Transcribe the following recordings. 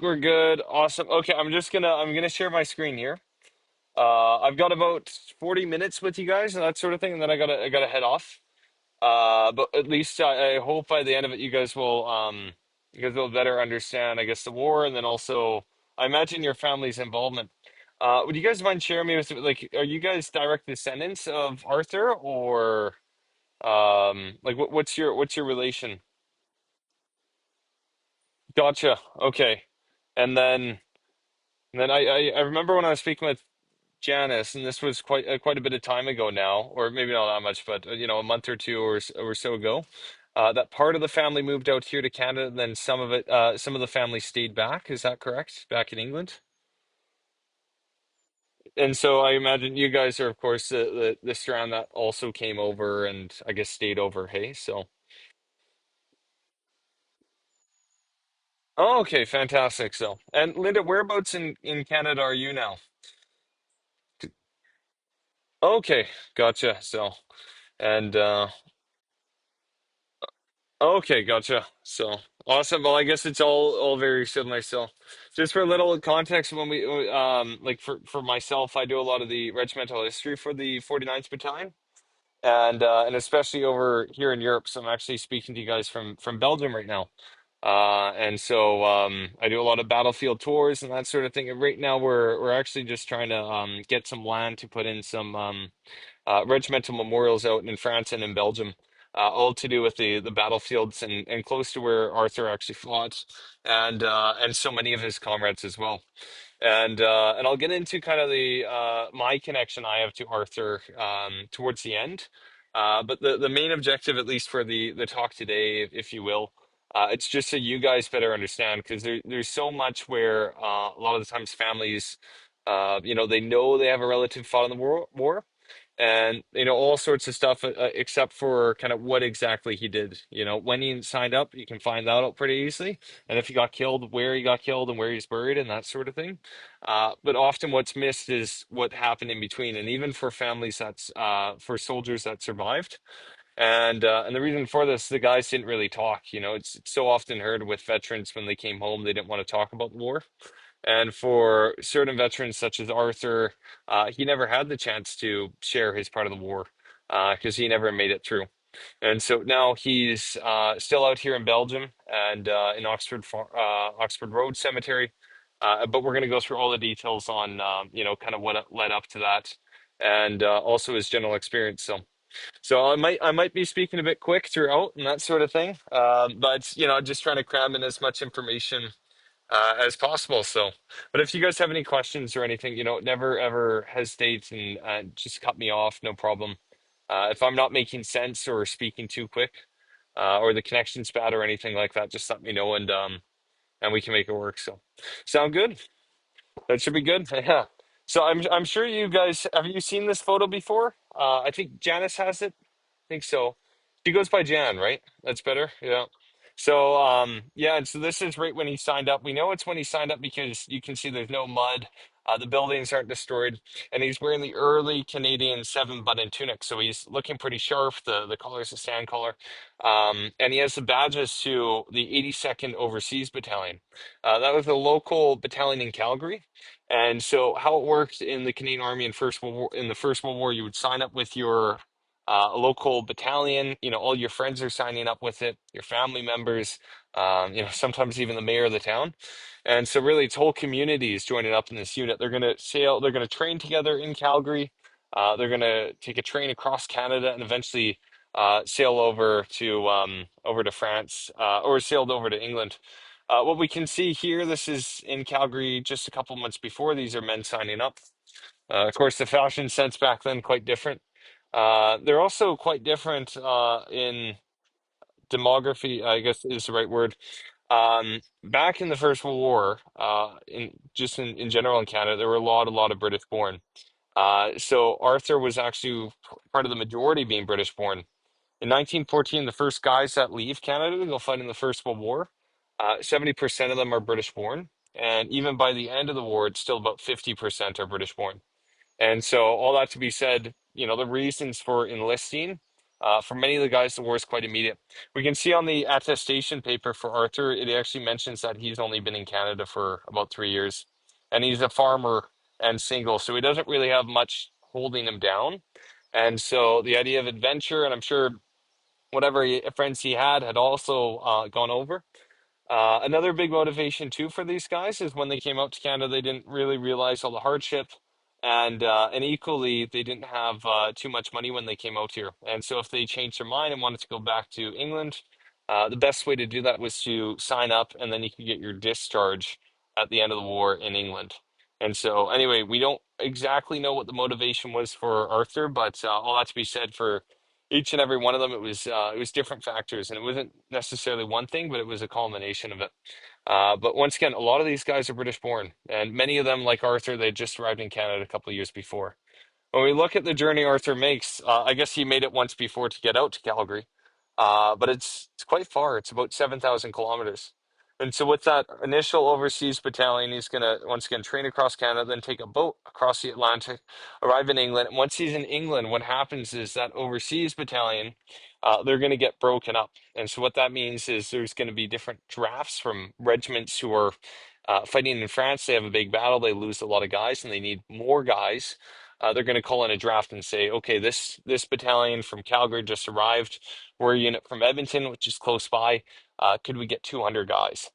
We're good. Awesome. Okay, I'm gonna share my screen here. I've got about 40 minutes with you guys and that sort of thing, and then I gotta head off. But at least I hope by the end of it you guys will better understand, I guess, the war, and then also I imagine your family's involvement. Would you guys mind sharing me with, like, are you guys direct descendants of Arthur, or like what's your relation? Gotcha. Okay. And then and then I remember when I was speaking with Janice, and this was quite a bit of time ago now, or maybe not that much, but a month or two or so ago. That part of the family moved out here to Canada, and then some of the family stayed back. Is that correct? Back in England? And so I imagine you guys are, of course, the strand that also came over and I guess stayed over. Hey, so oh, okay, fantastic. So, and Linda, whereabouts in Canada are you now? Okay, gotcha. So, and okay, gotcha. So awesome. Well, I guess it's all very similar. So, just for a little context, when we like for myself, I do a lot of the regimental history for the 49th Battalion, and especially over here in Europe. So I'm actually speaking to you guys from Belgium right now. And so I do a lot of battlefield tours and that sort of thing. And right now we're actually just trying to get some land to put in some regimental memorials out in France and in Belgium, all to do with the battlefields and close to where Arthur actually fought, and so many of his comrades as well. And I'll get into kind of the my connection I have to Arthur towards the end. But the main objective, at least for the talk today, if you will, it's just so you guys better understand, because there's so much where a lot of the times families, they know they have a relative fought in the war, and all sorts of stuff, except for kind of what exactly he did. When he signed up, you can find that out pretty easily, and if he got killed, where he got killed and where he's buried and that sort of thing. But often what's missed is what happened in between, and even for families that's for soldiers that survived. And the reason for this, the guys didn't really talk. It's so often heard with veterans, when they came home, they didn't want to talk about the war. And for certain veterans, such as Arthur, he never had the chance to share his part of the war, because he never made it through. And so now he's still out here in Belgium, and in Oxford Road Cemetery. But we're going to go through all the details on, kind of what led up to that, and also his general experience. So I might be speaking a bit quick throughout and that sort of thing, but just trying to cram in as much information as possible. So, but if you guys have any questions or anything, never ever hesitate and just cut me off, no problem. If I'm not making sense or speaking too quick, or the connection's bad or anything like that, just let me know, and we can make it work. So, sound good? That should be good. Yeah. So I'm sure you guys, have you seen this photo before? I think Janice has it. Think so. She goes by Jan, right? That's better. Yeah. So yeah, and so this is right when he signed up. We know it's when he signed up because you can see there's no mud. The buildings aren't destroyed, and he's wearing the early Canadian seven-button tunic, so he's looking pretty sharp. The color is a sand color, and he has the badges to the 82nd Overseas Battalion. That was a local battalion in Calgary, and so how it worked in the Canadian Army in the First World War, you would sign up with your a local battalion. All your friends are signing up with it, your family members, sometimes even the mayor of the town. And so really it's whole communities joining up in this unit. They're going to train together in Calgary. They're going to take a train across Canada and eventually sail over to France, or sailed over to England. What we can see here, this is in Calgary just a couple months before. These are men signing up. Of course, the fashion sense back then quite different. They're also quite different in demography, I guess is the right word. Back in the First World War, in general in Canada, there were a lot of British born. So Arthur was actually part of the majority being British born. In 1914, the first guys that leave Canada to go fight in the First World War, 70% of them are British born. And even by the end of the war, it's still about 50% are British born. And so, all that to be said, the reasons for enlisting, For many of the guys, the war is quite immediate. We can see on the attestation paper for Arthur, it actually mentions that he's only been in Canada for about 3 years, and he's a farmer and single, so he doesn't really have much holding him down. And so the idea of adventure, and I'm sure whatever friends he had also gone over. Another big motivation too for these guys is when they came out to Canada, they didn't really realize all the hardship, and equally they didn't have too much money when they came out here. And so if they changed their mind and wanted to go back to England, the best way to do that was to sign up, and then you could get your discharge at the end of the war in England. And so anyway, we don't exactly know what the motivation was for Arthur, but all that to be said, for each and every one of them, it was different factors, and it wasn't necessarily one thing, but it was a culmination of it. But once again, a lot of these guys are British born, and many of them, like Arthur, they just arrived in Canada a couple of years before. When we look at the journey Arthur makes, I guess he made it once before to get out to Calgary, but it's quite far. It's about 7,000 kilometers. And so with that initial overseas battalion, he's going to once again train across Canada, then take a boat across the Atlantic, arrive in England. And once he's in England, what happens is that overseas battalion, they're going to get broken up. And so what that means is there's going to be different drafts from regiments who are fighting in France. They have a big battle, they lose a lot of guys, and they need more guys. They're going to call in a draft and say, okay, this battalion from Calgary just arrived. We're a unit from Edmonton, which is close by. Could we get 200 guys?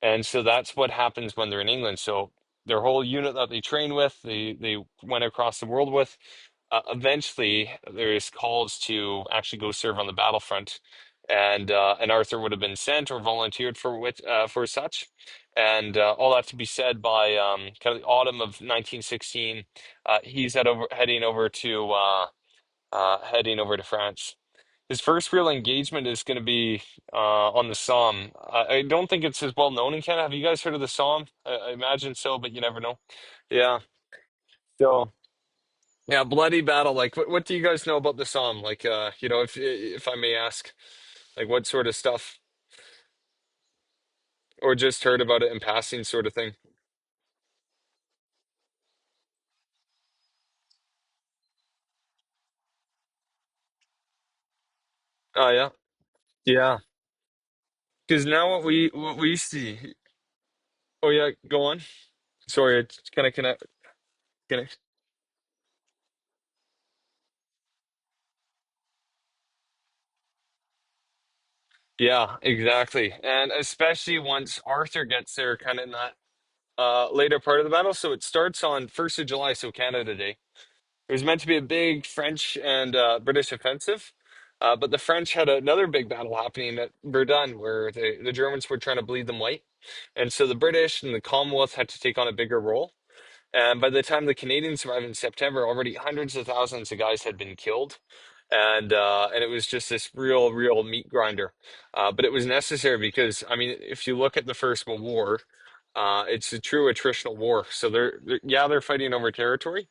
And so that's what happens when they're in England. So their whole unit that they train with, they went across the world with. Eventually, there's calls to actually go serve on the battlefront, and Arthur would have been sent or volunteered for such. And all that to be said, by kind of the autumn of 1916, he's heading over to France. His first real engagement is going to be on the Somme. I don't think it's as well known in Canada. Have you guys heard of the Somme? I imagine so, but you never know. Yeah. So yeah, bloody battle. Like, what do you guys know about the Somme? Like, if I may ask, like, what sort of stuff, or just heard about it in passing, sort of thing. Oh yeah, yeah. Because now what we see. Oh yeah, go on. Sorry, it's kind of connect. Yeah, exactly. And especially once Arthur gets there, kind of in that later part of the battle. So it starts on 1st of July, so Canada Day. It was meant to be a big French and British offensive, but the French had another big battle happening at Verdun, where the Germans were trying to bleed them white. And so the British and the Commonwealth had to take on a bigger role. And by the time the Canadians arrived in September, already hundreds of thousands of guys had been killed, and it was just this real meat grinder. But it was necessary because, I mean, if you look at the First World War, it's a true attritional war. So yeah, they're fighting over territory,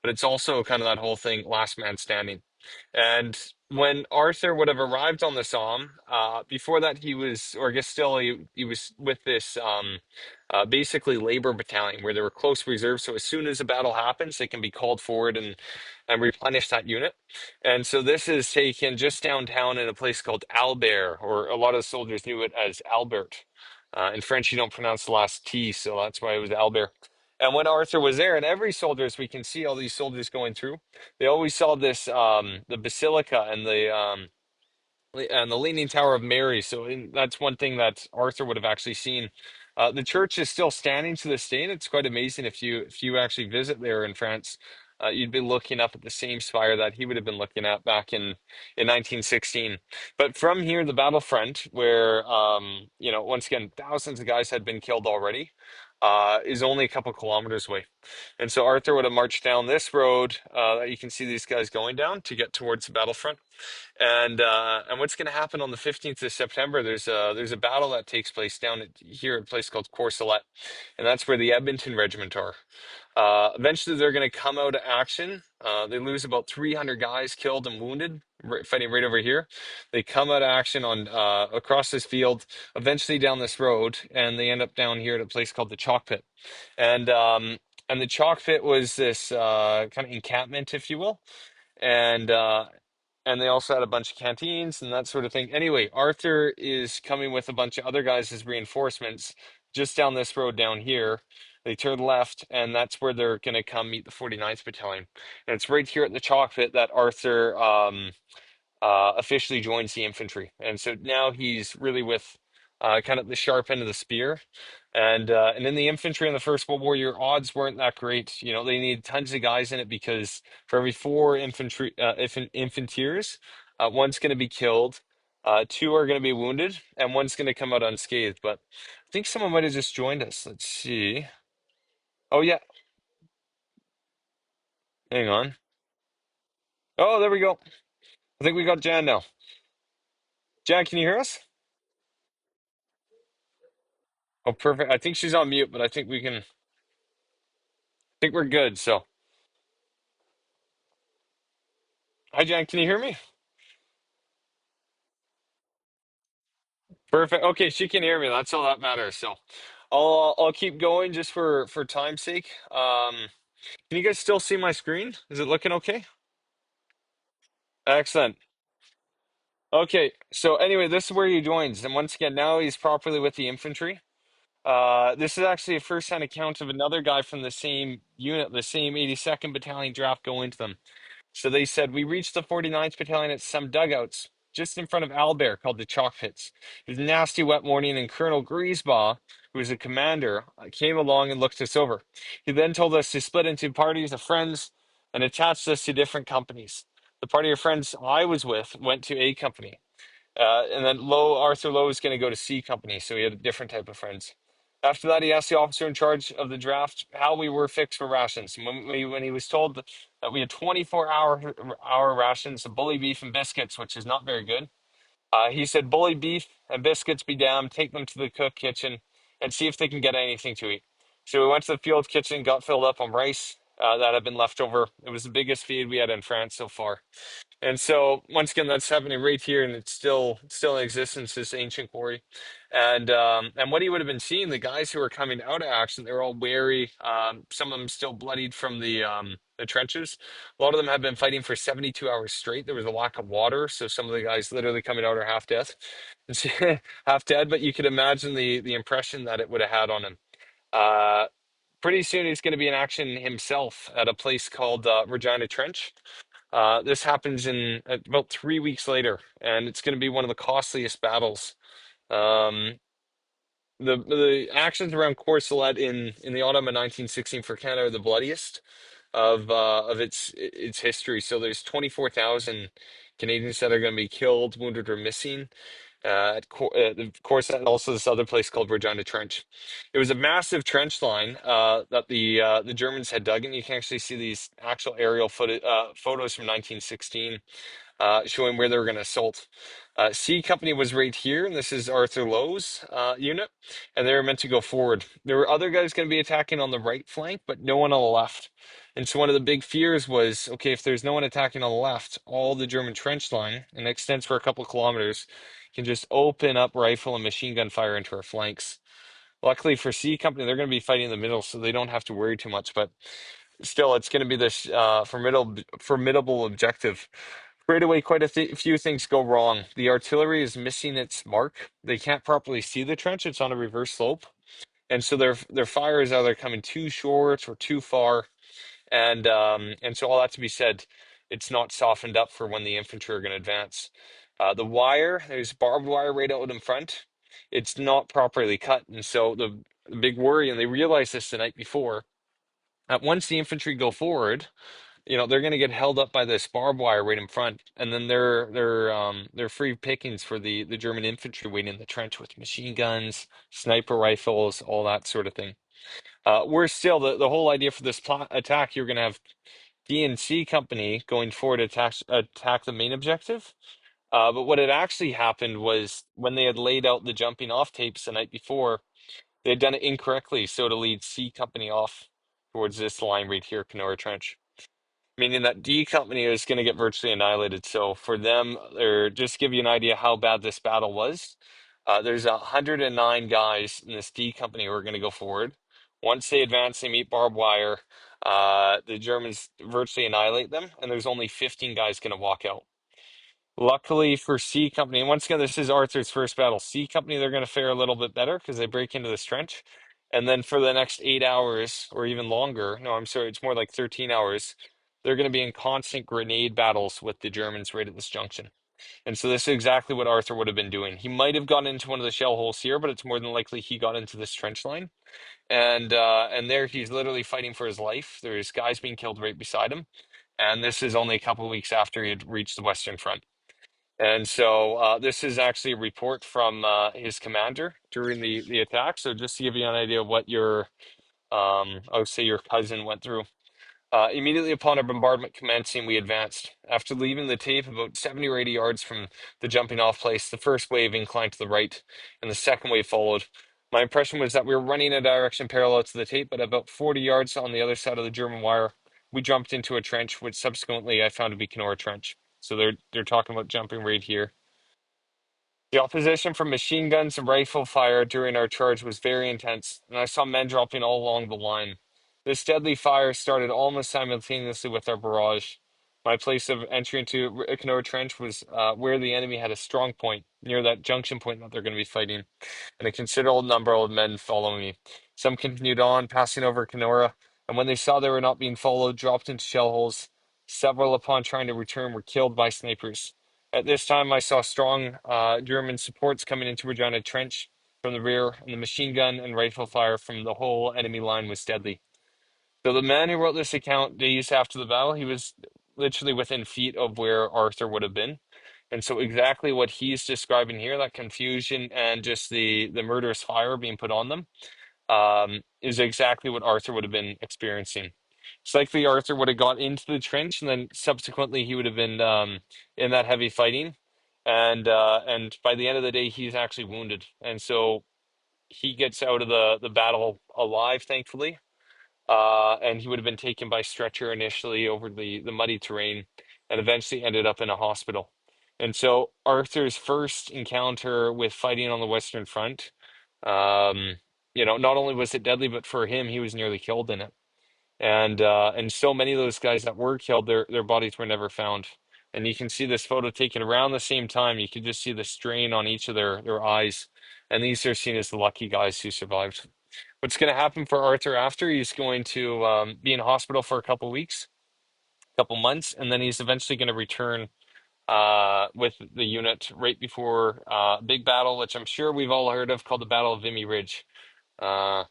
but it's also kind of that whole thing, last man standing. And when Arthur would have arrived on the Somme, before that he was, or I guess still he was with this basically labor battalion where they were close reserves. So as soon as a battle happens, they can be called forward and replenish that unit. And so this is taken just downtown in a place called Albert, or a lot of soldiers knew it as Albert. In French, you don't pronounce the last T, so that's why it was Albert. And when Arthur was there, and every soldier, as we can see all these soldiers going through, they always saw this the basilica and the Leaning Tower of Mary. So that's one thing that Arthur would have actually seen. The church is still standing to this day, and it's quite amazing if you actually visit there in France. You'd be looking up at the same spire that he would have been looking at back in 1916. But from here, the battlefront, where once again thousands of guys had been killed already, is only a couple kilometers away. And so Arthur would have marched down this road that you can see these guys going down to get towards the battlefront. And what's going to happen on the 15th of September? There's a battle that takes place here at a place called Courcelette, and that's where the Edmonton Regiment are. Eventually, they're going to come out of action. They lose about 300 guys killed and wounded, fighting right over here. They come out of action on across this field, eventually down this road, and they end up down here at a place called the Chalk Pit. And the Chalk Pit was this kind of encampment, if you will. And and they also had a bunch of canteens and that sort of thing. Anyway, Arthur is coming with a bunch of other guys as reinforcements just down this road down here. They turn left, and that's where they're going to come meet the 49th Battalion. And it's right here at the chalk pit that Arthur officially joins the infantry. And so now he's really with kind of the sharp end of the spear. And in the infantry in the First World War, your odds weren't that great. You know, they need tons of guys in it because for every four infanteers, one's going to be killed, two are going to be wounded, and one's going to come out unscathed. But I think someone might have just joined us. Let's see. Oh yeah, hang on. Oh, there we go. I think we got Jan now. Jan, can you hear us? Oh, perfect. I think she's on mute, but I think we can. I think we're good. So, hi Jan, can you hear me? Perfect. Okay, she can hear me. That's all that matters. So, I'll keep going just for time's sake. Can you guys still see my screen? Is it looking okay? Excellent. Okay. So anyway, this is where he joins, and once again, now he's properly with the infantry. This is actually a first-hand account of another guy from the same unit, the same 82nd Battalion draft going to them. So they said, we reached the 49th Battalion at some dugouts just in front of Albert called the Chalk Pits. It was a nasty wet morning, and Colonel Griesbaugh, who was a commander, came along and looked us over. He then told us to split into parties of friends and attached us to different companies. The party of friends I was with went to A company. And then Arthur Lowe was going to go to C company, so he had a different type of friends. After that, he asked the officer in charge of the draft how we were fixed for rations. When he was told that we had 24-hour rations of bully beef and biscuits, which is not very good, he said, "Bully beef and biscuits be damned. Take them to the cook kitchen and see if they can get anything to eat." So we went to the field kitchen, got filled up on rice that had been left over. It was the biggest feed we had in France so far. And so once again, that's happening right here, and it's still in existence, this ancient quarry. And what he would have been seeing, the guys who were coming out of action, they're all weary. Some of them still bloodied from the trenches. A lot of them have been fighting for 72 hours straight. There was a lack of water, so some of the guys literally coming out are half dead, half dead. But you could imagine the impression that it would have had on him. Uh, Pretty soon he's going to be in action himself at a place called Regina Trench. This happens in about 3 weeks later, and it's going to be one of the costliest battles. Um, the actions around Courcelette in the autumn of 1916 for Canada are the bloodiest of its history. So there's 24,000 Canadians that are going to be killed, wounded, or missing. Of course, and also this other place called Regina Trench. It was a massive trench line that the Germans had dug, and you can actually see these actual aerial photos from 1916 showing where they were going to assault. C Company was right here, and this is Arthur Lowe's unit, and they were meant to go forward. There were other guys going to be attacking on the right flank, but no one on the left. And so one of the big fears was, okay, if there's no one attacking on the left, all the German trench line, and it extends for a couple of kilometers, can just open up rifle and machine gun fire into our flanks. Luckily for C Company, they're going to be fighting in the middle, so they don't have to worry too much. But still, it's going to be this formidable objective. Right away, quite a few things go wrong. The artillery is missing its mark. They can't properly see the trench. It's on a reverse slope, and so their fire is either coming too short or too far. And so all that to be said, it's not softened up for when the infantry are going to advance. There's barbed wire right out in front. It's not properly cut, and so the big worry, and they realized this the night before, that once the infantry go forward, they're going to get held up by this barbed wire right in front, and then they're free pickings for the German infantry waiting in the trench with machine guns, sniper rifles, all that sort of thing. Worse still, the whole idea for this attack, you're going to have D and C Company going forward to attack the main objective. But what had actually happened was when they had laid out the jumping off tapes the night before, they had done it incorrectly, so to lead C Company off towards this line right here, Kenora Trench, meaning that D Company is going to get virtually annihilated. So for them, or just to give you an idea how bad this battle was, there's 109 guys in this D Company who are going to go forward. Once they advance, they meet barbed wire. The Germans virtually annihilate them, and there's only 15 guys going to walk out. Luckily for C Company, and once again, this is Arthur's first battle. C Company, they're going to fare a little bit better because they break into this trench. And then for the next 8 hours or even longer, no, I'm sorry, it's more like 13 hours, they're going to be in constant grenade battles with the Germans right at this junction. And so this is exactly what Arthur would have been doing. He might have gone into one of the shell holes here, but it's more than likely he got into this trench line. And there he's literally fighting for his life. There's guys being killed right beside him. And this is only a couple of weeks after he had reached the Western Front. And so this is actually a report from his commander during the attack. So just to give you an idea of what your, I would say your cousin went through. Immediately upon our bombardment commencing, we advanced. After leaving the tape about 70 or 80 yards from the jumping off place, the first wave inclined to the right, and the second wave followed. My impression was that we were running in a direction parallel to the tape, but about 40 yards on the other side of the German wire, we jumped into a trench, which subsequently I found to be Kenora Trench. So they're talking about jumping right here. The opposition from machine guns and rifle fire during our charge was very intense, and I saw men dropping all along the line. This deadly fire started almost simultaneously with our barrage. My place of entry into Kenora Trench was where the enemy had a strong point, near that junction point that they're going to be fighting, and a considerable number of men following me. Some continued on, passing over Kenora, and when they saw they were not being followed, dropped into shell holes. Several, upon trying to return, were killed by snipers. At this time, I saw strong German supports coming into Regina Trench from the rear, and the machine gun and rifle fire from the whole enemy line was deadly. So the man who wrote this account days after the battle, he was literally within feet of where Arthur would have been. And so exactly what he's describing here, that confusion and just the murderous fire being put on them, is exactly what Arthur would have been experiencing. It's likely Arthur would have got into the trench, and then subsequently he would have been in that heavy fighting, and by the end of the day, he's actually wounded, and so he gets out of the battle alive, thankfully. And he would have been taken by stretcher initially over the muddy terrain, and eventually ended up in a hospital. And so Arthur's first encounter with fighting on the Western Front, um, not only was it deadly, but for him, he was nearly killed in it. And so many of those guys that were killed, their bodies were never found. And you can see this photo taken around the same time. You can just see the strain on each of their eyes. And these are seen as the lucky guys who survived. What's going to happen for Arthur after? He's going to be in hospital for a couple weeks, couple months, and then he's eventually going to return with the unit right before a big battle, which I'm sure we've all heard of, called the Battle of Vimy Ridge. Uh,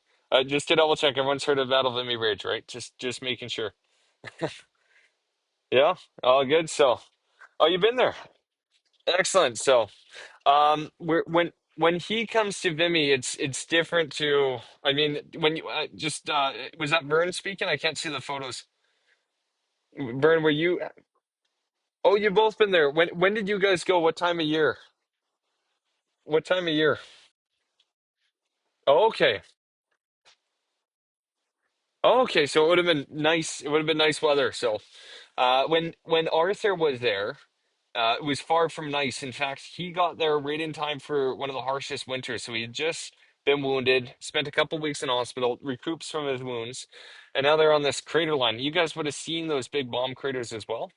just to double check, everyone's heard of Battle of Vimy Ridge, right? Just making sure. Yeah, all good. So, oh, you've been there. Excellent. So, when he comes to Vimy, it's different to. I mean, when you just was that Vern speaking? I can't see the photos. Vern, were you? Oh, you've both been there. When did you guys go? What time of year? What time of year? Oh, okay. Oh, okay. So it would have been nice. It would have been nice weather. So, when Arthur was there. It was far from nice. In fact, he got there right in time for one of the harshest winters. So he had just been wounded, spent a couple weeks in hospital, recuperates from his wounds, and now they're on this crater line. You guys would have seen those big bomb craters as well.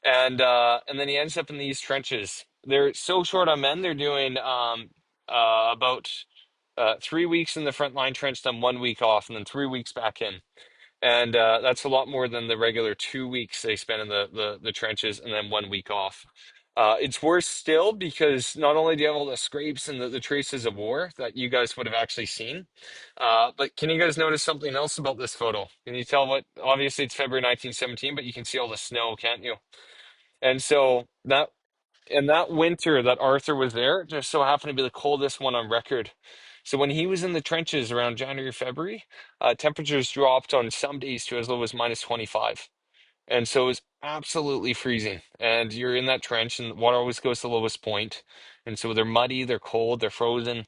And then he ends up in these trenches. They're so short on men. They're doing about 3 weeks in the front line trench, then 1 week off, and then 3 weeks back in. And that's a lot more than the regular 2 weeks they spend in the trenches and then 1 week off. It's worse still because not only do you have all the scrapes and the traces of war that you guys would have actually seen, but can you guys notice something else about this photo? Can you tell what, obviously it's February 1917, but you can see all the snow, can't you? And so that winter that Arthur was there, it just so happened to be the coldest one on record. So when he was in the trenches around January, February, temperatures dropped on some days to as low as minus 25. And so it was absolutely freezing. And you're in that trench, and water always goes to the lowest point. And so they're muddy, they're cold, they're frozen.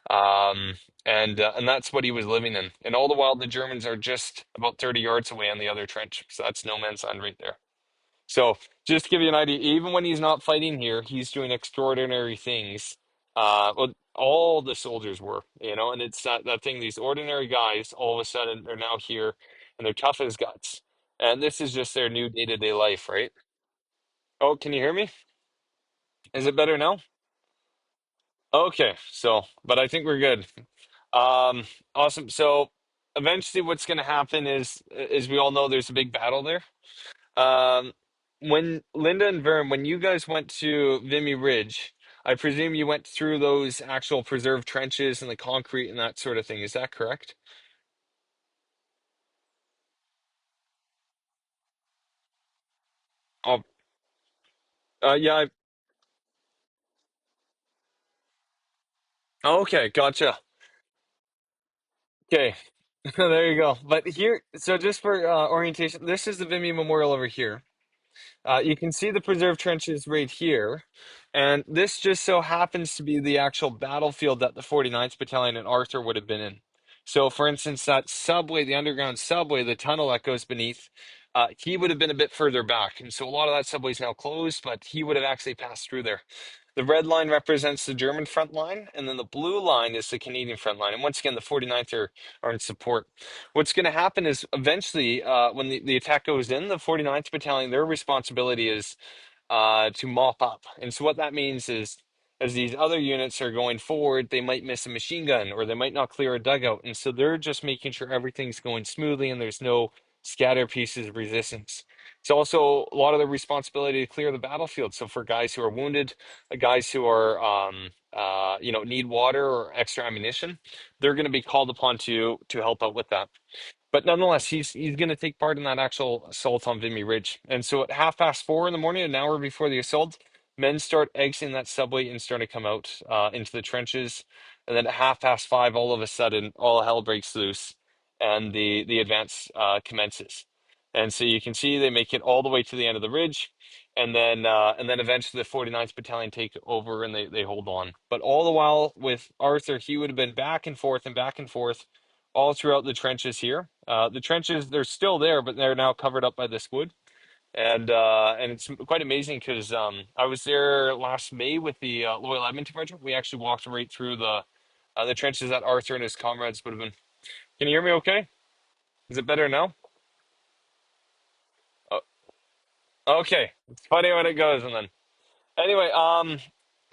And that's what he was living in. And all the while, the Germans are just about 30 yards away on the other trench. So that's no man's land right there. So just to give you an idea, even when he's not fighting here, he's doing extraordinary things. Well, all the soldiers were, and it's that thing. These ordinary guys, all of a sudden, are now here, and they're tough as guts. And this is just their new day-to-day life, right? Oh, can you hear me? Is it better now? Okay, so, but I think we're good. Um, awesome. So eventually what's going to happen is, as we all know, there's a big battle there. Um, when Linda and Vern, when you guys went to Vimy Ridge, I presume you went through those actual preserved trenches and the concrete and that sort of thing. Is that correct? Oh, yeah. Okay, gotcha. Okay, there you go. But here, so just for orientation, this is the Vimy Memorial over here. You can see the preserved trenches right here, and this just so happens to be the actual battlefield that the 49th Battalion and Arthur would have been in. So, for instance, that subway, the underground subway, the tunnel that goes beneath, he would have been a bit further back. And so a lot of that subway is now closed, but he would have actually passed through there. The red line represents the German front line, and then the blue line is the Canadian front line. And once again, the 49th are in support. What's going to happen is eventually, when the attack goes in, the 49th Battalion, their responsibility is to mop up. And so what that means is, as these other units are going forward, they might miss a machine gun or they might not clear a dugout. And so they're just making sure everything's going smoothly and there's no scatter pieces of resistance. It's also a lot of the responsibility to clear the battlefield. So for guys who are wounded, guys who are need water or extra ammunition, they're going to be called upon to help out with that. But nonetheless, he's going to take part in that actual assault on Vimy Ridge. And so at 4:30 in the morning, an hour before the assault, men start exiting that subway and start to come out into the trenches. And then at 5:30, all of a sudden, all hell breaks loose, and the advance commences. And so you can see they make it all the way to the end of the ridge, and then eventually the 49th Battalion take over and they hold on. But all the while with Arthur, he would have been back and forth all throughout the trenches here. The trenches, they're still there, but they're now covered up by this wood. And it's quite amazing because I was there last May with the Loyal Edmonton Regiment. We actually walked right through the trenches that Arthur and his comrades would have been. Can you hear me okay? Is it better now? Oh, okay. It's funny when it goes and then. Anyway,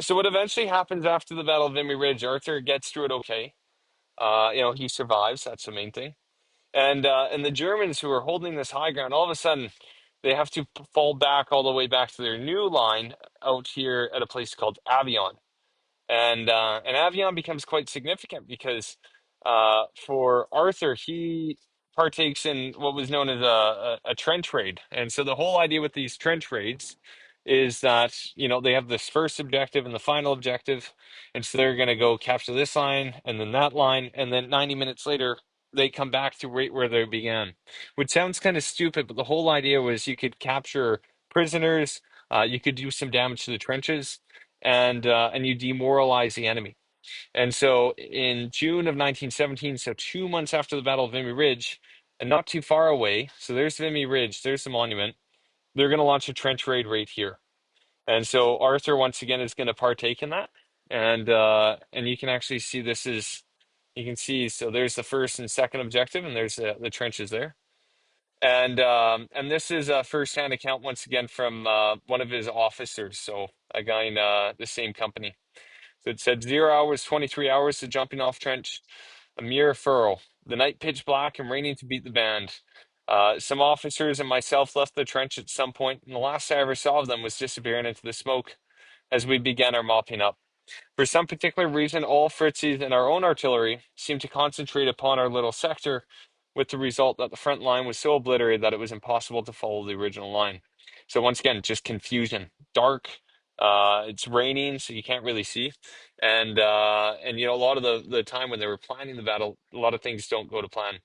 so what eventually happens after the Battle of Vimy Ridge, Arthur gets through it okay. He survives. That's the main thing. And the Germans who are holding this high ground, all of a sudden, they have to fall back all the way back to their new line out here at a place called Avion. And Avion becomes quite significant because for Arthur, he partakes in what was known as a trench raid. And so the whole idea with these trench raids is that, they have this first objective and the final objective. And so they're going to go capture this line and then that line. And then 90 minutes later, they come back to right where they began, which sounds kind of stupid, but the whole idea was you could capture prisoners, you could do some damage to the trenches, and you demoralize the enemy. And so in June of 1917, so 2 months after the Battle of Vimy Ridge, and not too far away, so there's Vimy Ridge, there's the monument, they're going to launch a trench raid right here. And so Arthur once again is going to partake in that. And you can actually see you can see, so there's the first and second objective, and there's the trenches there. And this is a first-hand account once again from one of his officers, so a guy in the same company. So it said 0 hours, 23 hours to jumping off trench, a mere furrow. The night pitch black and raining to beat the band. Some officers and myself left the trench at some point, and the last I ever saw of them was disappearing into the smoke as we began our mopping up. For some particular reason, all Fritzies and our own artillery seemed to concentrate upon our little sector, with the result that the front line was so obliterated that it was impossible to follow the original line. So once again, just confusion, dark. It's raining, so you can't really see, and a lot of the time when they were planning the battle, a lot of things don't go to plan.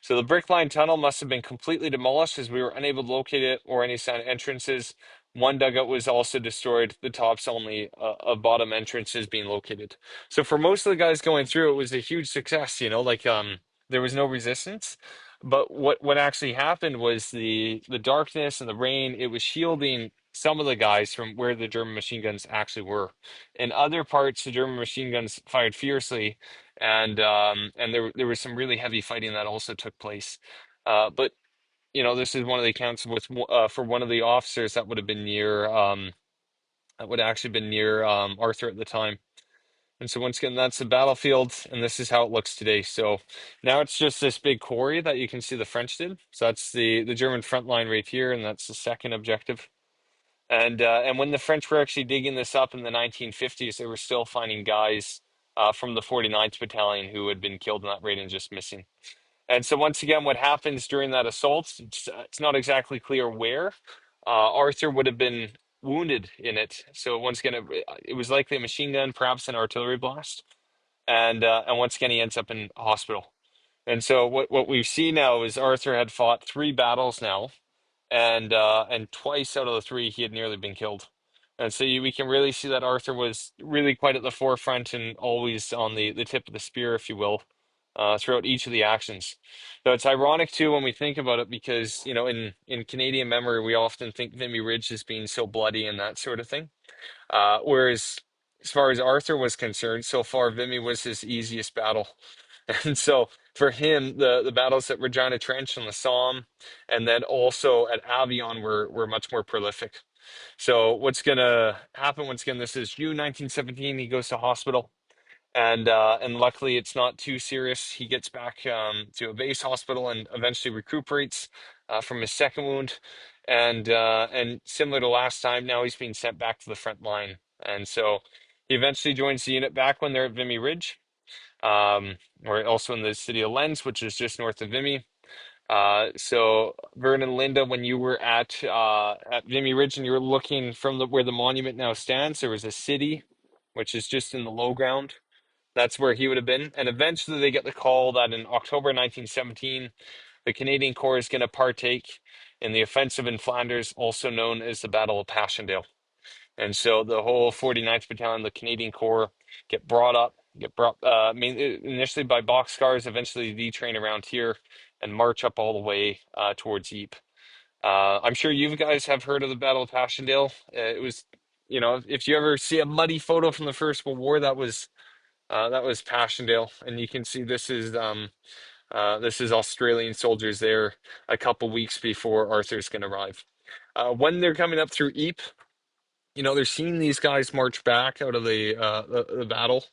So the brick line tunnel must have been completely demolished as we were unable to locate it or any sign of entrances. One dugout was also destroyed, the tops only a bottom entrances being located. So for most of the guys going through, it was a huge success, there was no resistance. But what actually happened was the darkness and the rain, it was shielding some of the guys from where the German machine guns actually were. In other parts, the German machine guns fired fiercely, and there was some really heavy fighting that also took place. But this is one of the accounts with for one of the officers that would have been near. that would actually been near Arthur at the time. And so once again, that's the battlefield, and this is how it looks today. So now it's just this big quarry that you can see the French did. So that's the German front line right here, and that's the second objective. And when the French were actually digging this up in the 1950s, they were still finding guys from the 49th Battalion who had been killed in that raid and just missing. And so once again, what happens during that assault, it's not exactly clear where. Arthur would have been wounded in it. So once again, it was likely a machine gun, perhaps an artillery blast. And once again, he ends up in hospital. And so what we see now is Arthur had fought three battles now, and twice out of the three he had nearly been killed. And so we can really see that Arthur was really quite at the forefront and always on the tip of the spear, if you will, throughout each of the actions. So it's ironic too when we think about it because, you know, in Canadian memory, we often think Vimy Ridge as being so bloody and that sort of thing. Whereas as far as Arthur was concerned, so far Vimy was his easiest battle. And so for him, the battles at Regina Trench and the Somme, and then also at Avion were much more prolific. So what's gonna happen once again? This is June 1917. He goes to hospital, and luckily it's not too serious. He gets back to a base hospital and eventually recuperates from his second wound. And similar to last time, now he's being sent back to the front line. And so he eventually joins the unit back when they're at Vimy Ridge, or also in the city of Lens, which is just north of Vimy. So Vernon, Linda, when you were at Vimy Ridge and you were looking from where the monument now stands, there was a city, which is just in the low ground. That's where he would have been. And eventually they get the call that in October 1917, the Canadian Corps is going to partake in the offensive in Flanders, also known as the Battle of Passchendaele. And so the whole 49th Battalion, the Canadian Corps, get brought initially by boxcars, eventually D-train around here and march up all the way towards Ypres. I'm sure you guys have heard of the Battle of Passchendaele. It was, you know, if you ever see a muddy photo from the First World War, that was Passchendaele, and you can see this is Australian soldiers there a couple weeks before Arthur's going to arrive. When they're coming up through Ypres, you know, they're seeing these guys march back out of the battle,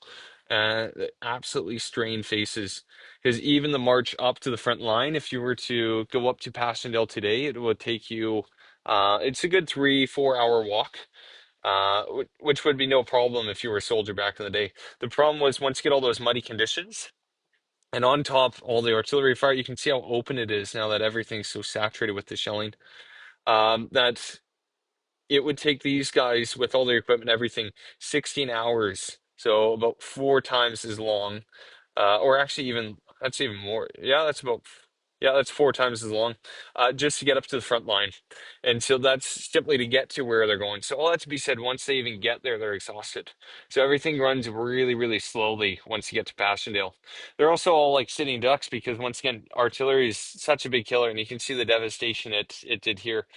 absolutely strained faces. Because even the march up to the front line, if you were to go up to Passchendaele today, it would take you, it's a good 3-4 hour walk, which would be no problem if you were a soldier back in the day. The problem was once you get all those muddy conditions, and on top all the artillery fire, you can see how open it is now that everything's so saturated with the shelling. That it would take these guys with all their equipment and everything 16 hours, so about 4 times as long, or actually even that's even more. Yeah, that's 4 times as long, just to get up to the front line. And so that's simply to get to where they're going. So all that to be said, once they even get there, they're exhausted. So everything runs really, really slowly once you get to Passchendaele. They're also all like sitting ducks because once again, artillery is such a big killer, and you can see the devastation it did here.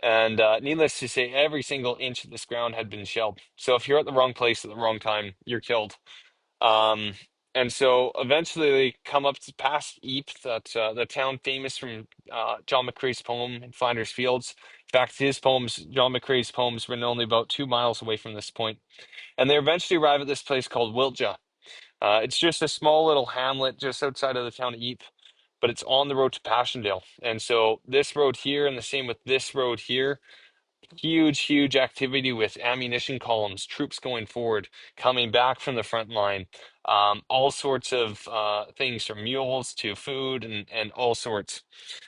And needless to say, every single inch of this ground had been shelled. So if you're at the wrong place at the wrong time, you're killed. Um, and so eventually they come up to past Ypres, the town famous from John McCrae's poem in Flanders Fields. In fact, John McCrae's poems, written only about 2 miles away from this point. And they eventually arrive at this place called Wieltje. It's just a small little hamlet just outside of the town of Ypres, but it's on the road to Passchendaele. And so this road here, and the same with this road here, huge activity with ammunition columns, troops going forward, coming back from the front line, all sorts of things from mules to food and all sorts.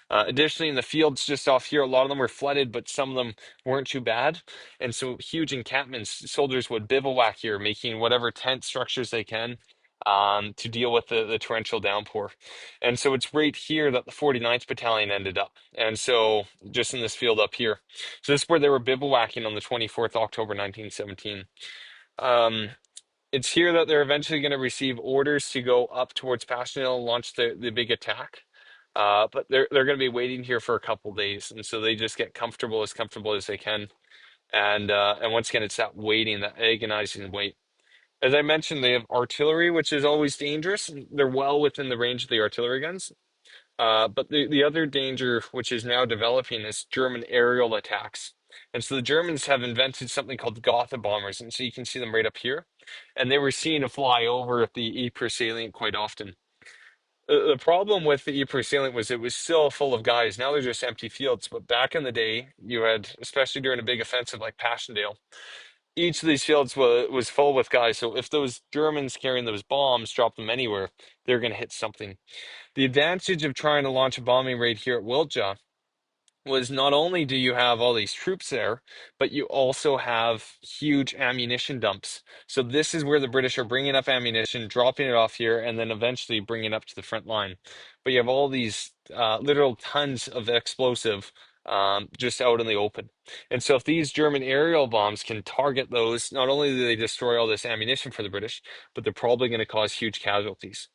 Additionally, in the fields just off here, a lot of them were flooded, but some of them weren't too bad. And so huge encampments, soldiers would bivouac here, making whatever tent structures they can to deal with the torrential downpour. And so it's right here that the 49th Battalion ended up. And so just in this field up here. So this is where they were bivouacking on the 24th October 1917. It's here that they're eventually going to receive orders to go up towards Passchendaele and launch the big attack. But they're going to be waiting here for a couple days, and so they just get comfortable as they can. And once again, it's that waiting, that agonizing wait. As I mentioned, they have artillery, which is always dangerous. They're well within the range of the artillery guns. But the other danger, which is now developing, is German aerial attacks. And so the Germans have invented something called Gotha bombers, and so you can see them right up here. And they were seen to fly over the Ypres salient quite often. The problem with the Ypres salient was it was still full of guys. Now they're just empty fields. But back in the day, you had, especially during a big offensive like Passchendaele, each of these fields was full with guys. So if those Germans carrying those bombs dropped them anywhere, they're going to hit something. The advantage of trying to launch a bombing raid here at Wieltje was not only do you have all these troops there, but you also have huge ammunition dumps. So this is where the British are bringing up ammunition, dropping it off here, and then eventually bringing it up to the front line. But you have all these literal tons of explosive just out in the open. And so if these German aerial bombs can target those, not only do they destroy all this ammunition for the British, but they're probably going to cause huge casualties.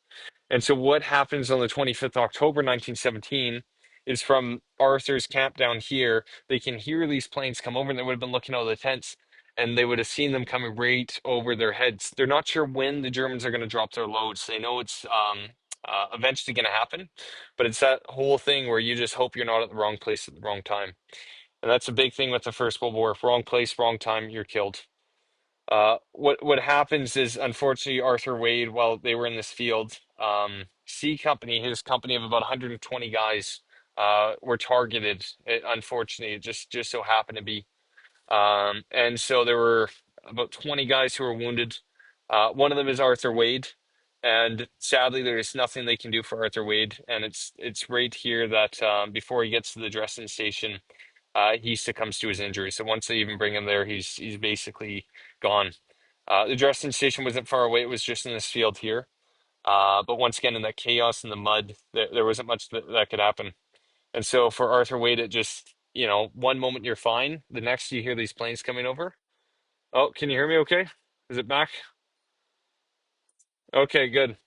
And so what happens on the 25th October 1917 is from Arthur's camp down here, they can hear these planes come over and they would have been looking out of the tents and they would have seen them coming right over their heads. They're not sure when the Germans are going to drop their loads. They know it's eventually going to happen, but it's that whole thing where you just hope you're not at the wrong place at the wrong time. And that's a big thing with the First World War. Wrong place, wrong time, you're killed. What happens is, unfortunately, Arthur Wade, while they were in this field, C Company, his company of about 120 guys, were targeted. Unfortunately, it just so happened to be. And so there were about 20 guys who were wounded. One of them is Arthur Wade, and sadly, there's nothing they can do for Arthur Wade. And it's right here that before he gets to the dressing station, he succumbs to his injury. So once they even bring him there, he's basically gone. The dressing station wasn't far away; it was just in this field here. But once again, in that chaos in the mud, there wasn't much that could happen. And so for Arthur Wade, it just, one moment you're fine, the next you hear these planes coming over. Oh, can you hear me? Okay, is it back? Okay, good.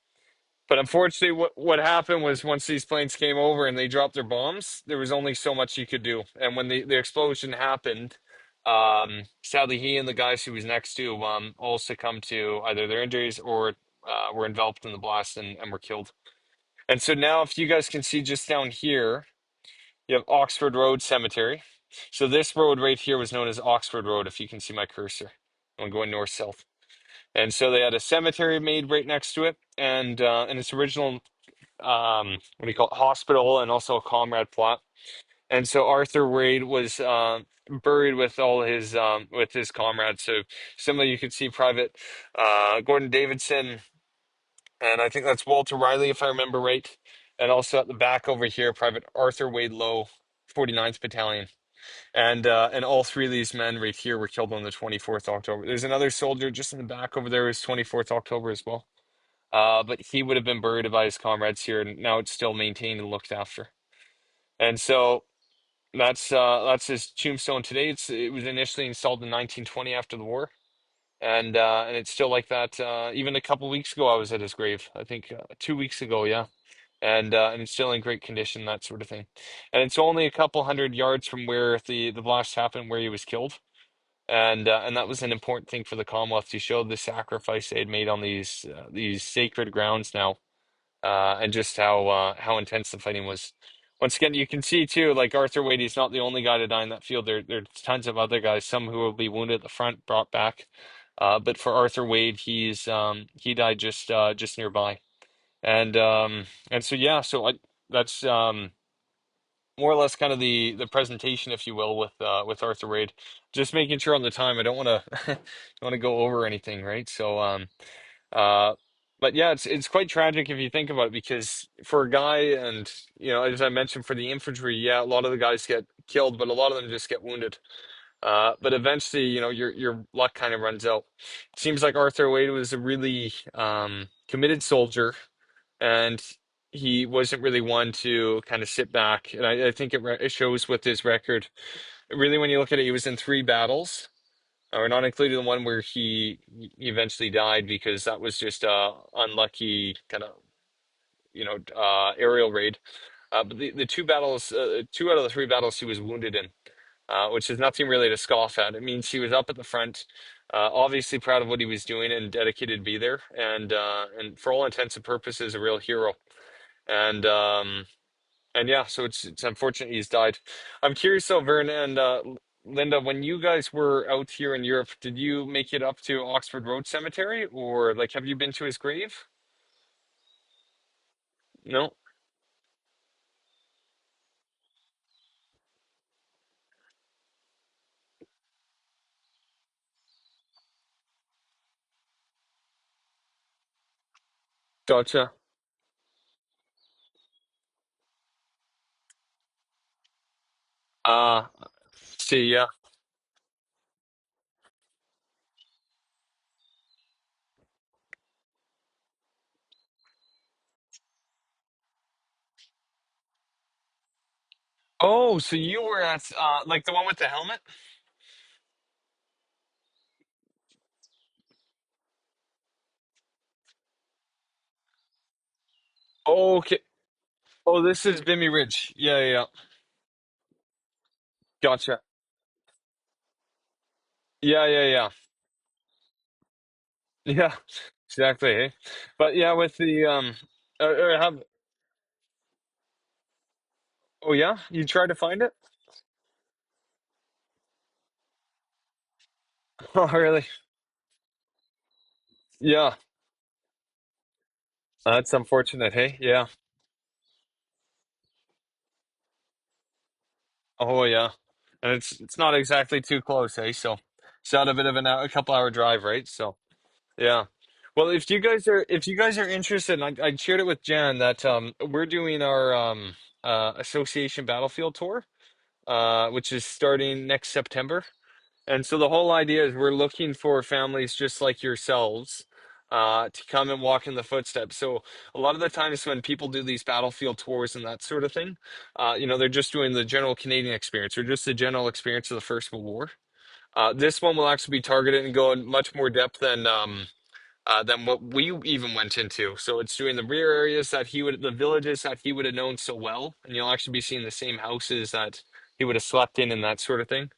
But unfortunately, what happened was once these planes came over and they dropped their bombs, there was only so much you could do. And when the explosion happened, sadly, he and the guys he was next to all succumbed to either their injuries or were enveloped in the blast and were killed. And so now, if you guys can see just down here, you have Oxford Road Cemetery. So this road right here was known as Oxford Road, if you can see my cursor. I'm going north-south. And so they had a cemetery made right next to it, and its original what do you call it, hospital and also a comrade plot. And so Arthur Wade was buried with his comrades. So similarly, you could see Private Gordon Davidson, and I think that's Walter Riley, if I remember right. And also at the back over here, Private Arthur Wade Lowe, 49th Battalion. And all three of these men right here were killed on the 24th October. There's another soldier just in the back over there who's 24th October as well. But he would have been buried by his comrades here, and now it's still maintained and looked after. And so that's his tombstone today. It was initially installed in 1920 after the war, and it's still like that. Even a couple weeks ago, I was at his grave. I think 2 weeks ago, yeah. And it's still in great condition, that sort of thing. And it's only a couple hundred yards from where the blast happened, where he was killed. And that was an important thing for the Commonwealth to show the sacrifice they had made on these sacred grounds now, and just how intense the fighting was. Once again, you can see too, like Arthur Wade, he's not the only guy to die in that field. There's tons of other guys, some who will be wounded at the front, brought back. But for Arthur Wade, he died just nearby. And so yeah, that's more or less kind of the presentation, if you will, with Arthur Wade. Just making sure on the time. I don't want to don't want to go over anything, right? So uh, but yeah, it's quite tragic if you think about it, because for a guy, and as I mentioned, for the infantry, yeah, a lot of the guys get killed, but a lot of them just get wounded. But eventually, your luck kind of runs out. It seems like Arthur Wade was a really committed soldier, and he wasn't really one to kind of sit back. And I think it shows with his record. Really, when you look at it, he was in three battles, or not including the one where he eventually died, because that was just a unlucky kind of aerial raid. But the two battles, two out of the three battles, he was wounded in, which is nothing really to scoff at. It means he was up at the front, obviously proud of what he was doing and dedicated to be there, and for all intents and purposes, a real hero. And and yeah, so it's unfortunate he's died. I'm curious though, Vern, and Linda, when you guys were out here in Europe, did you make it up to Oxford Road Cemetery, or like have you been to his grave? No? Gotcha. Uh, see, yeah. Oh, so you were at like the one with the helmet? Oh, okay. Oh, this is Vimy Ridge. Yeah, yeah, yeah. Gotcha. Yeah, yeah, yeah. Yeah, exactly. Hey? But yeah, with the have oh yeah, you tried to find it? Oh, really? Yeah, that's unfortunate. Hey, yeah. Oh yeah, and it's not exactly too close, hey. So it's not a bit of a couple hour drive, right? So yeah. Well, if you guys are interested, and I shared it with Jan that we're doing our association battlefield tour, which is starting next September. And so the whole idea is we're looking for families just like yourselves to come and walk in the footsteps. So a lot of the times when people do these battlefield tours and that sort of thing, they're just doing the general Canadian experience or just the general experience of the First World War. This one will actually be targeted and go in much more depth than what we even went into. So it's doing the rear areas the villages that he would have known so well, and you'll actually be seeing the same houses that he would have slept in and that sort of thing.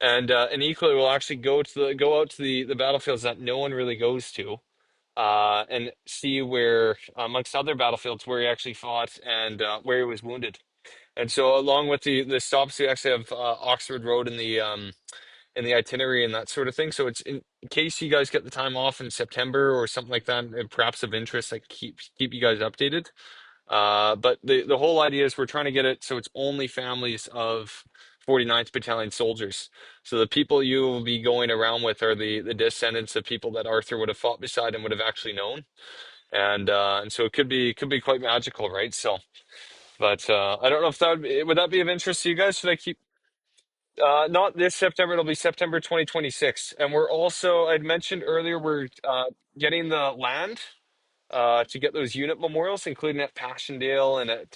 And equally, we'll actually go out to the battlefields that no one really goes to, and see where, amongst other battlefields, where he actually fought and where he was wounded. And so, along with the stops, we actually have Oxford Road in the itinerary and that sort of thing. So it's in case you guys get the time off in September or something like that, and perhaps of interest, I keep you guys updated. But the whole idea is we're trying to get it so it's only families of 49th Battalion soldiers. So the people you will be going around with are the descendants of people that Arthur would have fought beside and would have actually known. And so it could be quite magical, right? So, but I don't know if would that be of interest to you guys? Should I keep not this September, it'll be September 2026. And we're also, I'd mentioned earlier, we're getting the land to get those unit memorials, including at Passchendaele and at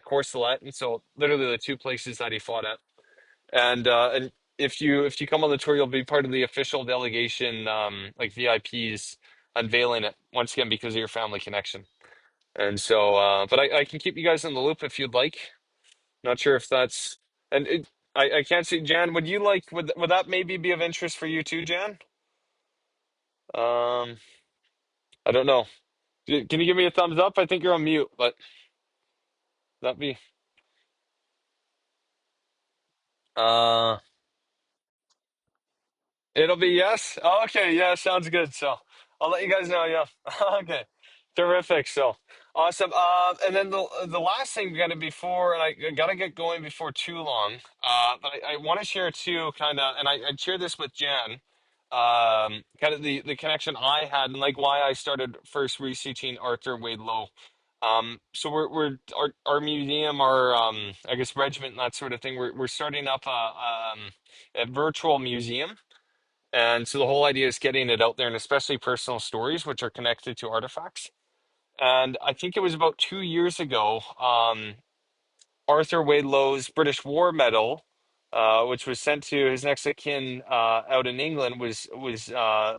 Courcelette, and so literally the two places that he fought at. And if you come on the tour, you'll be part of the official delegation, like VIPs, unveiling it once again because of your family connection. And so, but I can keep you guys in the loop if you'd like. Not sure if that's and I can't see Jan. Would that maybe be of interest for you too, Jan? Um, I don't know. Can you give me a thumbs up? I think you're on mute, but that be uh it'll be yes. Oh, okay, yeah, sounds good. So I'll let you guys know. Yeah, okay, terrific. So awesome. And then the last thing we got to before, and I gotta get going before too long. But I want to share too, kind of, and I shared this with Jan. Kind of the connection I had and like why I started first researching Arthur Wade Lowe. So our museum, our I guess regiment and that sort of thing. We're starting up a virtual museum, and so the whole idea is getting it out there, and especially personal stories which are connected to artifacts. And I think it was about 2 years ago, Arthur Wade Lowe's British War Medal, which was sent to his next of kin out in England, was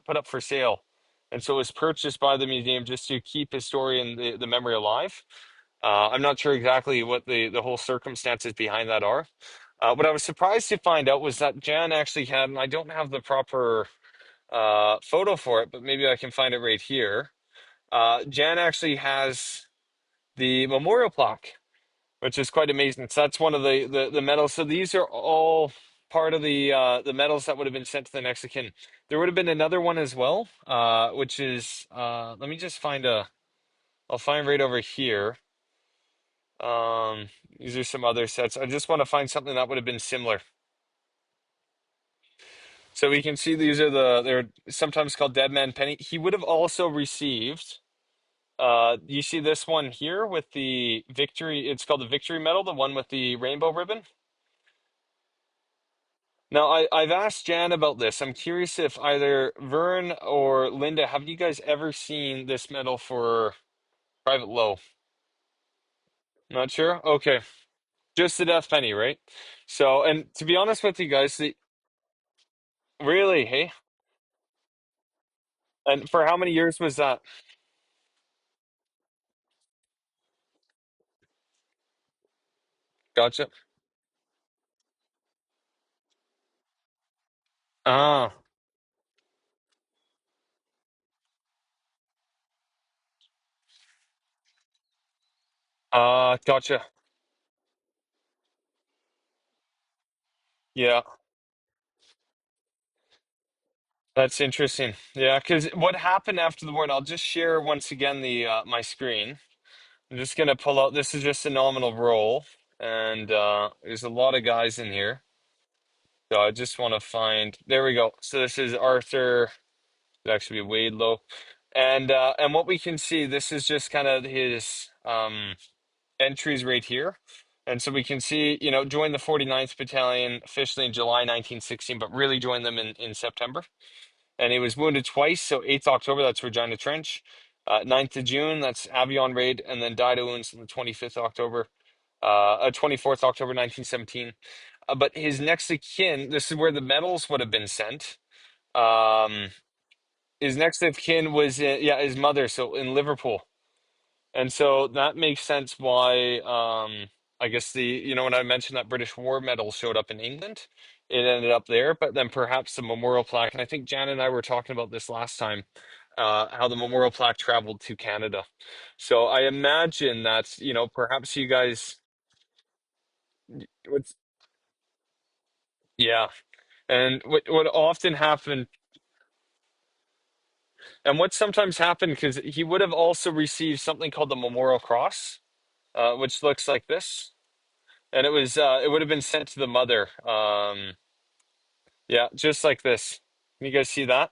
put up for sale. And so it was purchased by the museum just to keep his story and the memory alive. I'm not sure exactly what the whole circumstances behind that are. What I was surprised to find out was that Jan actually had, and I don't have the proper photo for it, but maybe I can find it right here. Jan actually has the memorial plaque, which is quite amazing. So that's one of the medals. So these are all. part of the medals that would have been sent to the next of kin. There would have been another one as well, which is let me just find a. I'll find right over here. Um, these are some other sets. I just want to find something that would have been similar. So we can see these are they're sometimes called Dead Man Penny. He would have also received. You see this one here with the victory. It's called the Victory Medal, the one with the rainbow ribbon. Now, I've asked Jan about this. I'm curious if either Vern or Linda, have you guys ever seen this medal for Private Lowe? Not sure? Okay. Just the Death Penny, right? So, and to be honest with you guys, really, hey? And for how many years was that? Gotcha. Ah, gotcha. Yeah, that's interesting. Yeah, because what happened after the war, and I'll just share once again the my screen. I'm just gonna pull out, this is just a nominal roll, and there's a lot of guys in here. So I just want to find, there we go. So this is Arthur, it actually be Wade Lowe. And what we can see, this is just kind of his entries right here. And so we can see, joined the 49th Battalion officially in July 1916, but really joined them in September. And he was wounded twice. So 8th October, that's Regina Trench. 9th of June, that's Avion Raid, and then died of wounds on the 25th October, 24th October 1917. But his next of kin, this is where the medals would have been sent. Um, his next of kin was, yeah, his mother, so in Liverpool. And so that makes sense why, I guess when I mentioned that British War Medal showed up in England, it ended up there, but then perhaps the memorial plaque, and I think Jan and I were talking about this last time, how the memorial plaque traveled to Canada. So I imagine that, perhaps you guys, what's, yeah. And what often happened, and what sometimes happened, because he would have also received something called the Memorial Cross, which looks like this. And it would have been sent to the mother. Yeah, just like this. Can you guys see that?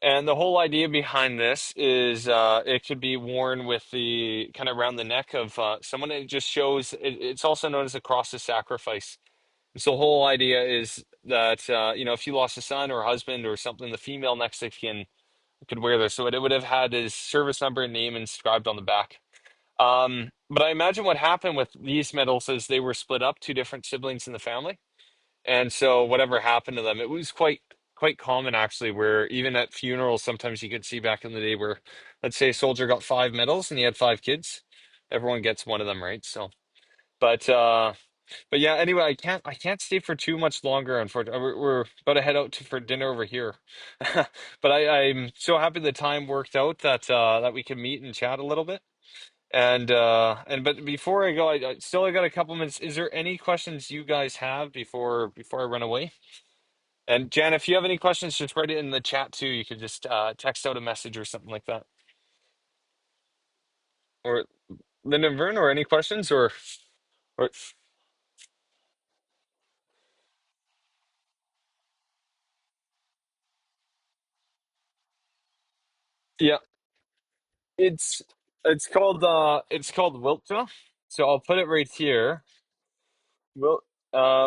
And the whole idea behind this is it could be worn with the kind of around the neck of someone. It just shows it's also known as a cross of sacrifice. So the whole idea is that if you lost a son or a husband or something, the female next of kin could wear this. So it would have had his service number and name inscribed on the back. But I imagine what happened with these medals is they were split up, two different siblings in the family. And so whatever happened to them, it was quite common actually, where even at funerals, sometimes you could see back in the day where, let's say a soldier got five medals and he had five kids, everyone gets one of them, right? So, but but yeah, anyway, I can't stay for too much longer, unfortunately. We're about to head out for dinner over here. But I'm so happy the time worked out that we can meet and chat a little bit. And but before I go, I got a couple minutes. Is there any questions you guys have before I run away? And Jan, if you have any questions, just write it in the chat too. You could just text out a message or something like that. Or Linda and Vern, or any questions, or yeah, it's it's called Wieltje. So I'll put it right here. Wil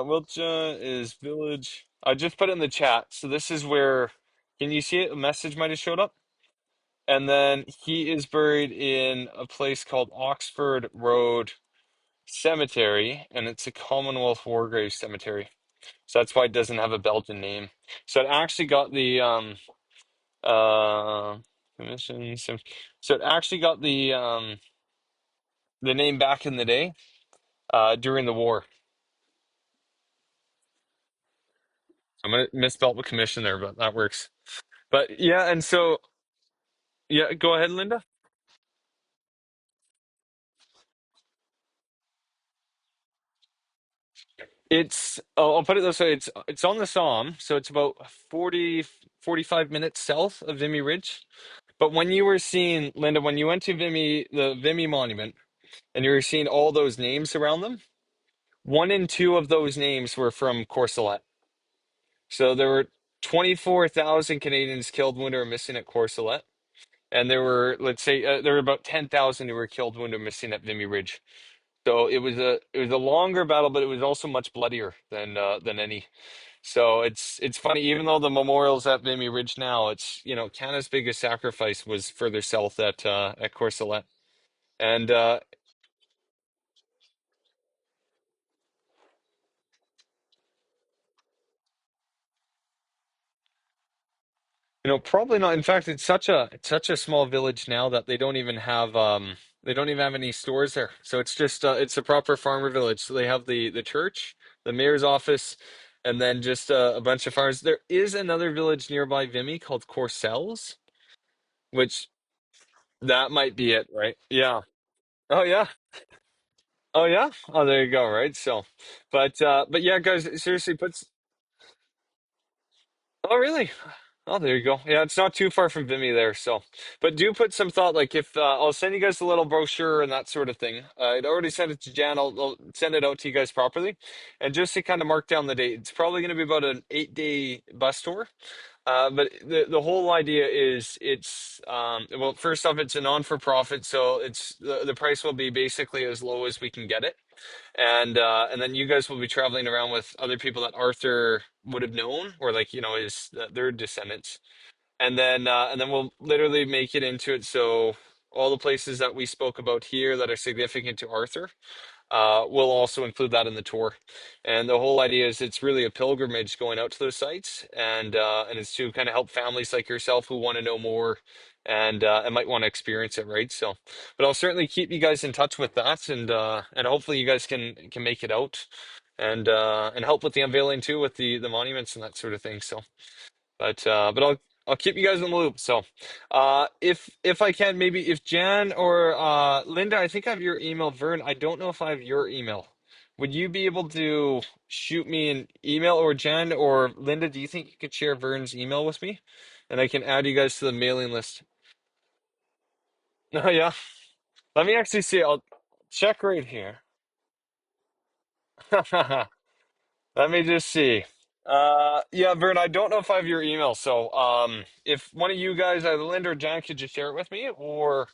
Wieltje is village. I just put it in the chat. So this is where, can you see it? A message might have showed up. And then he is buried in a place called Oxford Road Cemetery, and it's a Commonwealth War Graves Cemetery. So that's why it doesn't have a Belgian name. So it actually got uh commission. So it actually got the name back in the day during the war. I'm gonna misspell the commission there, but that works. But yeah, and so yeah, go ahead, Linda. I'll put it this way, it's on the Somme, so it's about 45 minutes south of Vimy Ridge. But when you were seeing, Linda, when you went to the Vimy Monument, and you were seeing all those names around them, one and two of those names were from Courcelette. So there were 24,000 Canadians killed, wounded, or missing at Courcelette. And there were, let's say, there were about 10,000 who were killed, wounded, or missing at Vimy Ridge. So it was a longer battle, but it was also much bloodier than any. So it's funny, even though the memorial's at Vimy Ridge now, it's Canada's biggest sacrifice was further south at Courcelette. And probably not. In fact, it's such a small village now that they don't even have any stores there. So it's just it's a proper farmer village. So they have the church, the mayor's office, and then just a bunch of farmers. There is another village nearby Vimy called Courcelles, which that might be it, right? Yeah. Oh yeah. Oh yeah. Oh, there you go, right? So, but yeah, guys, seriously, oh, really? Oh, there you go. Yeah, it's not too far from Vimy there. So, but do put some thought. Like if I'll send you guys a little brochure and that sort of thing. I'd already sent it to Jan. I'll send it out to you guys properly, and just to kind of mark down the date. It's probably going to be about an 8-day bus tour. But the whole idea is well, first off, it's a non-for-profit, so the price will be basically as low as we can get it. And then you guys will be traveling around with other people that Arthur would have known, or like his their descendants, and then we'll literally make it into it so all the places that we spoke about here that are significant to Arthur, we'll also include that in the tour. And the whole idea is it's really a pilgrimage going out to those sites, and it's to kind of help families like yourself who want to know more and might want to experience it, right? So, but I'll certainly keep you guys in touch with that, and hopefully you guys can make it out and help with the unveiling too, with the monuments and that sort of thing. So. But I'll keep you guys in the loop. So, if I can, maybe if Jan or Linda, I think I have your email. Vern, I don't know if I have your email. Would you be able to shoot me an email, or Jan or Linda? Do you think you could share Vern's email with me, and I can add you guys to the mailing list? Oh yeah. Let me actually see. I'll check right here. Let me just see. Yeah, Vern, I don't know if I have your email, so if one of you guys, either Linda or Jan, could just share it with me, or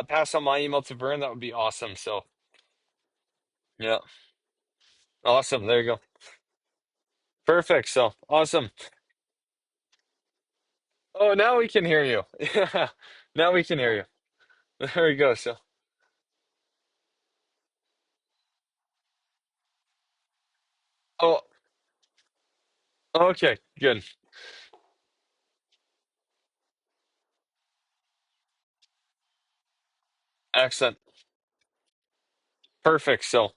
pass on my email to Vern, that would be awesome. So, yeah, awesome. There you go. Perfect. So, awesome. Oh, now we can hear you. Yeah, now we can hear you. There we go. So, oh, okay, good, excellent, perfect. So,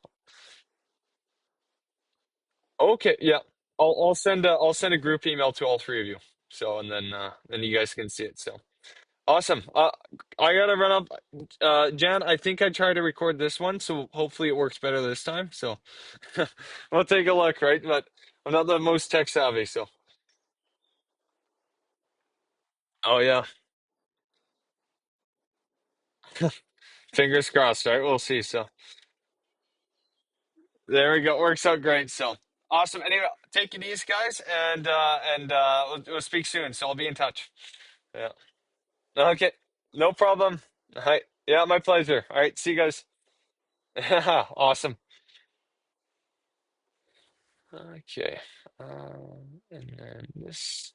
okay, yeah, I'll send a group email to all three of you. So, and then you guys can see it. So. Awesome. I gotta run up. Jan, I think I tried to record this one, so hopefully it works better this time. So we'll take a look, right? But I'm not the most tech savvy, so. Oh yeah, fingers crossed, right? We'll see. So there we go. Works out great. So awesome. Anyway, take it easy, guys, and we'll speak soon. So I'll be in touch. Yeah. Okay. No problem. All right. Yeah, my pleasure. All right. See you guys. Awesome. Okay. And then this.